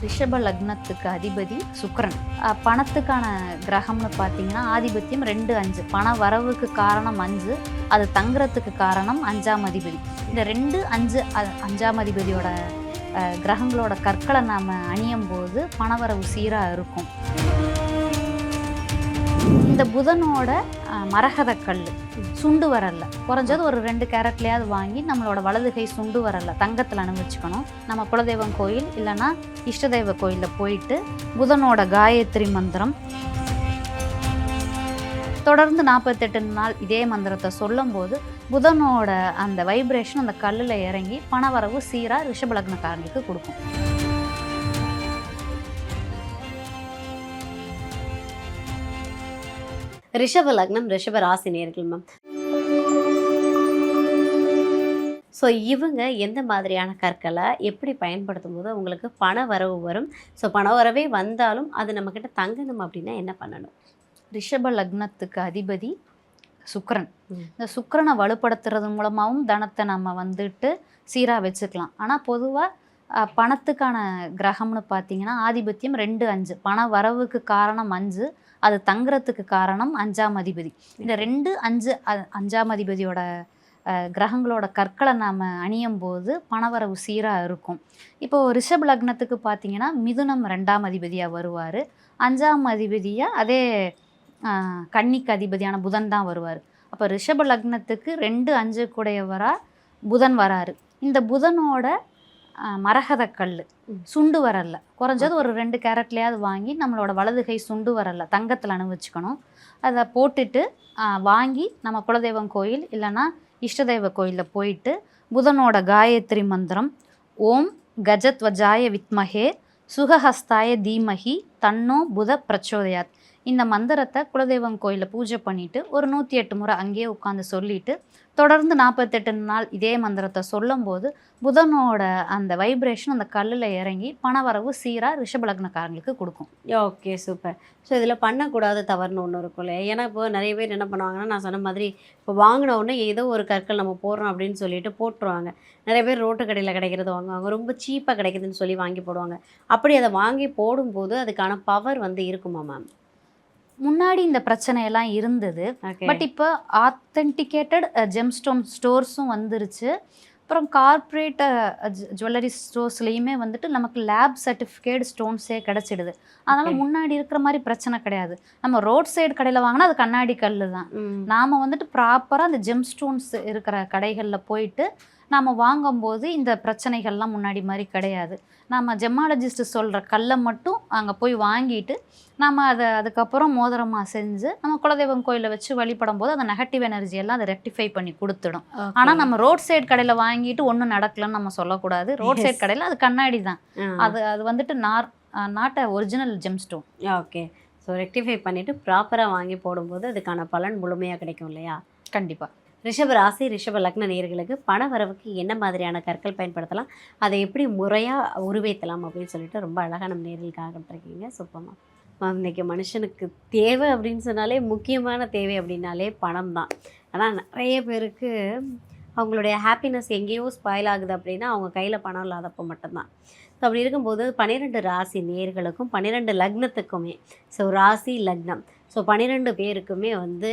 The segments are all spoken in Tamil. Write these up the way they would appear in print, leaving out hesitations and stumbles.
ரிஷப லக்னத்துக்கு அதிபதி சுக்கிரன். பணத்துக்கான கிரகம்னு பார்த்தீங்கன்னா ஆதிபத்தியம் 2 5. பண வரவுக்கு காரணம் 5, அது தங்குறதுக்கு காரணம் 5ஆம் அதிபதி. இந்த 2 5 5ஆம் அதிபதியோட கிரகங்களோட கற்களை நாம் அணியும் போது பணவரவு சீராக இருக்கும். இந்த புதனோட மரகத கல் சுண்டு வரல, குறைஞ்சது ஒரு 2 கேரட்லையாவது வாங்கி நம்மளோட வலது கை சுண்டு வரல தங்கத்தில் அனுபவிச்சுக்கணும். நம்ம குலதெய்வம் கோயில் இல்லைன்னா இஷ்டதெய்வ கோயிலில் போயிட்டு புதனோட காயத்ரி மந்திரம் தொடர்ந்து 48 நாள் இதே மந்திரத்தை சொல்லும் போது புதனோட அந்த வைப்ரேஷன் அந்த கல்லில் இறங்கி பணவரவு சீராக ரிஷபலக்னக்காரங்களுக்கு கொடுக்கும். ரிஷப லக்னம், ரிஷப ராசி நேயர்கள் மேம். ஸோ இவங்க எந்த மாதிரியான கற்களை எப்படி பயன்படுத்தும் போது அவங்களுக்கு பண வரவு வரும்? ஸோ பண வரவே வந்தாலும் அது நம்மக்கிட்ட தங்கணும் அப்படின்னா என்ன பண்ணணும்? ரிஷப லக்னத்துக்கு அதிபதி சுக்கிரன். இந்த சுக்கிரனை வலுப்படுத்துறது மூலமாகவும் தனத்தை நம்ம வந்துட்டு சீராக வச்சுக்கலாம். ஆனால் பொதுவாக பணத்துக்கான கிரகம்னு பார்த்தீங்கன்னா ஆதிபத்தியம் 2 5. பண வரவுக்கு காரணம் 5, அது தங்குறதுக்கு காரணம் 5ஆம் அதிபதி. இந்த 2 5 5ஆம் அதிபதியோட கிரகங்களோட கற்களை நாம் அணியும் போது பணவரவு சீராக இருக்கும். இப்போது ரிஷப லக்னத்துக்கு பார்த்தீங்கன்னா மிதுனம் 2ஆம் அதிபதியாக வருவார். 5ஆம் அதிபதியாக அதே கன்னிக்கு அதிபதியான புதன் தான் வருவார். அப்போ ரிஷப லக்னத்துக்கு 2 5 கூடையவராக புதன் வராரு. இந்த புதனோட மரகத கல் சுண்டு வரல, குறைஞ்சது ஒரு 2 கேரட்லையாவது வாங்கி நம்மளோட வலது கை சுண்டு வரல தங்கத்தில் அனுபவிச்சுக்கணும். அதை போட்டுட்டு வாங்கி நம்ம குலதெய்வம் கோயில் இல்லைன்னா இஷ்டதெய்வ கோயிலில் போயிட்டு புதனோட காயத்ரி மந்திரம் ஓம் கஜத்வஜாய வித்மஹே சுகஹஸ்தாய தீமஹி தன்னோ புத பிரச்சோதயாத், இந்த மந்திரத்தை குலதெய்வம் கோயிலில் பூஜை பண்ணிவிட்டு ஒரு 108 முறை அங்கேயே உட்காந்து சொல்லிவிட்டு தொடர்ந்து 48 நாள் இதே மந்திரத்தை சொல்லும் போது புதனோட அந்த வைப்ரேஷன் அந்த கல்லில் இறங்கி பணவரவு சீராக ரிஷபலக்னக்காரங்களுக்கு கொடுக்கும். Okay, super. ஸோ இதில் பண்ணக்கூடாத தவறுன்னு ஒன்று இருக்கும் இல்லையா? ஏன்னா இப்போ நிறைய பேர் என்ன பண்ணுவாங்கன்னா, நான் சொன்ன மாதிரி இப்போ வாங்கின உடனே ஏதோ ஒரு கற்கள் நம்ம போடுறோம் அப்படின்னு சொல்லிட்டு போட்டுருவாங்க. நிறைய பேர் ரோட்டு கடையில் கிடைக்கிறது வாங்குவாங்க, ரொம்ப சீப்பாக கிடைக்குதுன்னு சொல்லி வாங்கி போடுவாங்க. அப்படி அதை வாங்கி போடும்போது அதுக்கான பவர் வந்து இருக்குமா மேம்? முன்னாடி இந்த பிரச்சனையெல்லாம் இருந்தது. பட் இப்போ ஆத்தென்டிகேட்டட் ஜெம்ஸ்டோன் ஸ்டோர்ஸும் வந்துருச்சு. அப்புறம் கார்ப்பரேட் ஜுவல்லரி ஸ்டோர்ஸ்லேயுமே வந்துட்டு நமக்கு லேப் சர்டிஃபிகேட் ஸ்டோன்ஸே கிடச்சிடுது. அதனால் முன்னாடி இருக்கிற மாதிரி பிரச்சனை கிடையாது. நம்ம ரோட் சைடு கடையில் வாங்கினா அது கண்ணாடி கல் தான். நாம் வந்துட்டு ப்ராப்பராக அந்த ஜெம் ஸ்டோன்ஸ் இருக்கிற கடைகளில் போயிட்டு நாம் வாங்கும்போது இந்த பிரச்சனைகள்லாம் முன்னாடி மாதிரி கிடையாது. நம்ம ஜெம்மாலஜிஸ்ட்டு சொல்கிற கல்லை மட்டும் அங்கே போய் வாங்கிட்டு நம்ம அதை அதுக்கப்புறம் மோதிரமாக செஞ்சு நம்ம குலதெய்வம் கோயிலில் வச்சு வழிபடும் போது அந்த நெகட்டிவ் எனர்ஜியெல்லாம் அதை ரெக்டிஃபை பண்ணி கொடுத்துடும். ஆனால் நம்ம ரோட் சைடு கடையில் வாங்கிட்டு ஒன்றும் நடக்கலன்னு நம்ம சொல்லக்கூடாது. ரோட் சைடு கடையில் அது கண்ணாடி தான். அது வந்துட்டு not a original gemstone. Okay, so rectify பண்ணிவிட்டு ப்ராப்பராக வாங்கி போடும்போது அதுக்கான பலன் முழுமையாக கிடைக்கும் இல்லையா? கண்டிப்பாக. ரிஷப ராசி, ரிஷப லக்ன நேயர்களுக்கு பண வரவுக்கு என்ன மாதிரியான கற்கள் பயன்படுத்தலாம், அதை எப்படி முறையாக உருவேற்றலாம் அப்படின்னு சொல்லிட்டு ரொம்ப அழகாக நம்ம நேர்களுக்காக கொடுத்துருக்கீங்க. சூப்பர்மா மேம். இன்றைக்கி மனுஷனுக்கு தேவை அப்படின்னு சொன்னாலே, முக்கியமான தேவை அப்படின்னாலே பணம் தான். ஆனால் நிறைய பேருக்கு அவங்களுடைய ஹாப்பினஸ் எங்கேயோ ஸ்பாயில் ஆகுது அப்படின்னா அவங்க கையில் பணம் இல்லாதப்போ மட்டும்தான். ஸோ அப்படி இருக்கும்போது 12 ராசி நேயர்களுக்கும் 12 லக்னத்துக்குமே, ஸோ ராசி லக்னம், ஸோ 12 பேருக்குமே வந்து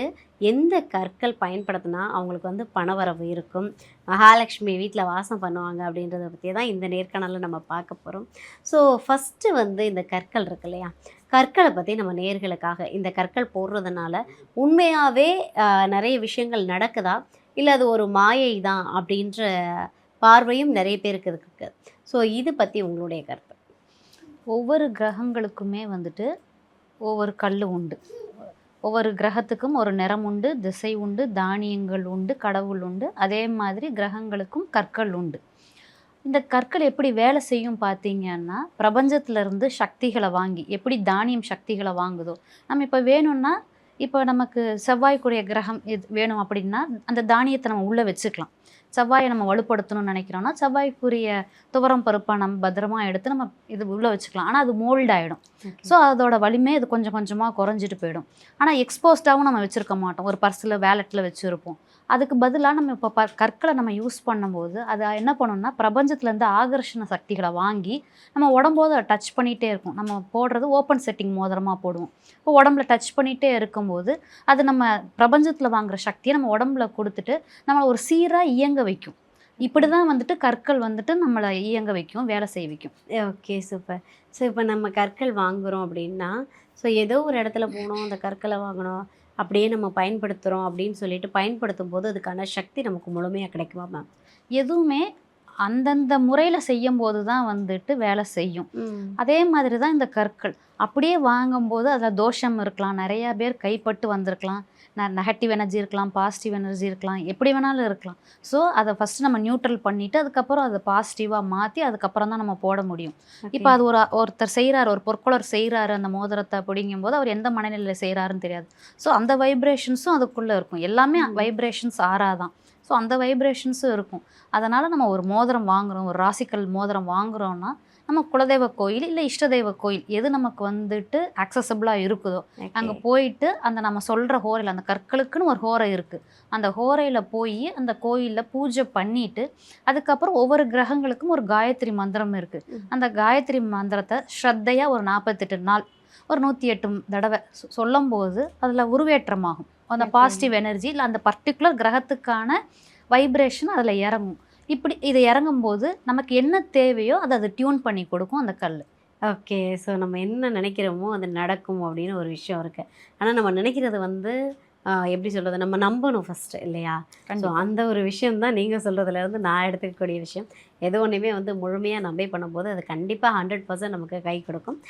எந்த கற்கள் பயன்படுத்தினா அவங்களுக்கு வந்து பணவரவு இருக்கும், மகாலட்சுமி வீட்டில் வாசம் பண்ணுவாங்க அப்படின்றத பற்றி தான் இந்த நேர்காணலில் நம்ம பார்க்க போகிறோம். ஸோ ஃபஸ்ட்டு வந்து இந்த கற்கள் இருக்கு இல்லையா, கற்களை பற்றி நம்ம நேயர்களுக்காக, இந்த கற்கள் போடுறதுனால உண்மையாகவே நிறைய விஷயங்கள் நடக்குதா, இல்லை அது ஒரு மாயை தான் அப்படின்ற பார்வையும் நிறைய பேருக்கு இருக்குது. ஸோ இது பற்றி உங்களுடைய கருத்து? ஒவ்வொரு கிரகங்களுக்குமே வந்துட்டு ஒவ்வொரு கல் உண்டு. ஒவ்வொரு கிரகத்துக்கும் ஒரு நிறம் உண்டு, திசை உண்டு, தானியங்கள் உண்டு, கடவுள் உண்டு. அதே மாதிரி கிரகங்களுக்கும் கற்கள் உண்டு. இந்த கற்கள் எப்படி வேலை செய்யும் பார்த்தீங்கன்னா, பிரபஞ்சத்திலேருந்து சக்திகளை வாங்கி, எப்படி தானியம் சக்திகளை வாங்குதோ, நம்ம இப்போ வேணும்னா, இப்போ நமக்கு செவ்வாய்க்குரிய கிரகம் இது வேணும் அப்படின்னா அந்த தானியத்தை நம்ம உள்ளே வச்சுக்கலாம். செவ்வாயை நம்ம வலுப்படுத்தணும்னு நினைக்கிறோம்னா செவ்வாய்க்குரிய துவரம் பருப்பை நம்ம பத்திரமா எடுத்து நம்ம இது உள்ளே வச்சுக்கலாம். ஆனால் அது மோல்ட் ஆகிடும். ஸோ அதோட வலிமை இது கொஞ்சம் கொஞ்சமாக குறைஞ்சிட்டு போயிடும். ஆனால் எக்ஸ்போஸ்டாகவும் நம்ம வச்சுருக்க மாட்டோம். ஒரு பர்ஸில் வேலெட்டில் வச்சுருப்போம். அதுக்கு பதிலாக நம்ம இப்போ கற்களை நம்ம யூஸ் பண்ணும்போது அது என்ன பண்ணணும்னா பிரபஞ்சத்துலேருந்து ஆகர்ஷண சக்திகளை வாங்கி நம்ம உடம்போது அதை டச் பண்ணிகிட்டே இருக்கும். நம்ம போடுறது ஓப்பன் செட்டிங் மோதிரமாக போடுவோம். இப்போ உடம்புல டச் பண்ணிகிட்டே இருக்கும்போது அது நம்ம பிரபஞ்சத்தில் வாங்குகிற சக்தியை நம்ம உடம்புல கொடுத்துட்டு நம்மளை ஒரு சீராக இயங்க வைக்கும். இப்படி தான் வந்துட்டு கற்கள் வந்துட்டு நம்மளை இயங்க வைக்கும், வேலை செய்ய வைக்கும். Okay, super. ஸோ இப்போ நம்ம கற்கள் வாங்குகிறோம் அப்படின்னா, ஸோ ஏதோ ஒரு இடத்துல போனோம், அந்த கற்களை வாங்கினோம், அப்படியே நம்ம பயன்படுத்துகிறோம் அப்படின்னு சொல்லிட்டு பயன்படுத்தும் போது அதுக்கான சக்தி நமக்கு முழுமையாக கிடைக்குமா மேம்? எதுவுமே அந்தந்த முறையில் செய்யும் போது தான் வந்துட்டு வேலை செய்யும். அதே மாதிரி தான் இந்த கற்கள் அப்படியே வாங்கும்போது அதில் தோஷம் இருக்கலாம், நிறையா பேர் கைப்பட்டு வந்திருக்கலாம், நெகட்டிவ் எனர்ஜி இருக்கலாம், பாசிட்டிவ் எனர்ஜி இருக்கலாம், எப்படி வேணாலும் இருக்கலாம். ஸோ அதை ஃபஸ்ட்டு நம்ம நியூட்ரல் பண்ணிவிட்டு அதுக்கப்புறம் அதை பாசிட்டிவாக மாற்றி அதுக்கப்புறம் தான் நம்ம போட முடியும். இப்போ அது ஒருத்தர் செய்கிறாரு, ஒரு பொற்கொலர் செய்கிறாரு, அந்த மோதிரத்தை பிடிங்கும்போது அவர் எந்த மனநிலையில் செய்கிறாருன்னு தெரியாது. ஸோ அந்த வைப்ரேஷன்ஸும் அதுக்குள்ளே இருக்கும். எல்லாமே வைப்ரேஷன்ஸ் ஆறாதான். ஸோ அந்த வைப்ரேஷன்ஸும் இருக்கும். அதனால் நம்ம ஒரு மோதிரம் வாங்குகிறோம், ஒரு ராசிக்கல் மோதிரம் வாங்குகிறோன்னா நம்ம குலதெய்வ கோயில் இல்லை இஷ்டதெய்வ கோயில் எது நமக்கு வந்துட்டு அக்சசபிளாக இருக்குதோ அங்கே போயிட்டு அந்த நம்ம சொல்கிற ஹோரையில், அந்த கற்களுக்குன்னு ஒரு ஹோரை இருக்குது, அந்த ஹோரையில் போய் அந்த கோயிலில் பூஜை பண்ணிவிட்டு அதுக்கப்புறம் ஒவ்வொரு கிரகங்களுக்கும் ஒரு காயத்ரி மந்திரம் இருக்குது. அந்த காயத்ரி மந்திரத்தை ஸ்ரத்தையாக ஒரு 48 நாள் ஒரு 108 தடவை சொல்லும்போது அதில் உருவேற்றமாகும். அந்த பாசிட்டிவ் எனர்ஜி இல்லை அந்த பர்டிகுலர் கிரகத்துக்கான வைப்ரேஷன் அதில் இறங்கும். இப்படி இது இறங்கும்போது நமக்கு என்ன தேவையோ அதை டியூன் பண்ணி கொடுக்கும் அந்த கல். ஓகே. ஸோ நம்ம என்ன நினைக்கிறோமோ அது நடக்கும் அப்படின்னு ஒரு விஷயம் இருக்குது. ஆனால் நம்ம நினைக்கிறது வந்து எப்படி சொல்கிறது, நம்ம நம்பணும் ஃபஸ்ட்டு இல்லையா? ஸோ அந்த ஒரு விஷயம் தான் நீங்கள் சொல்கிறதுலேருந்து நான் எடுத்துக்கக்கூடிய விஷயம். எது ஒன்றுமே வந்து முழுமையாக நம்பி பண்ணும்போது அது கண்டிப்பாக 100% நமக்கு கை கொடுக்கும்.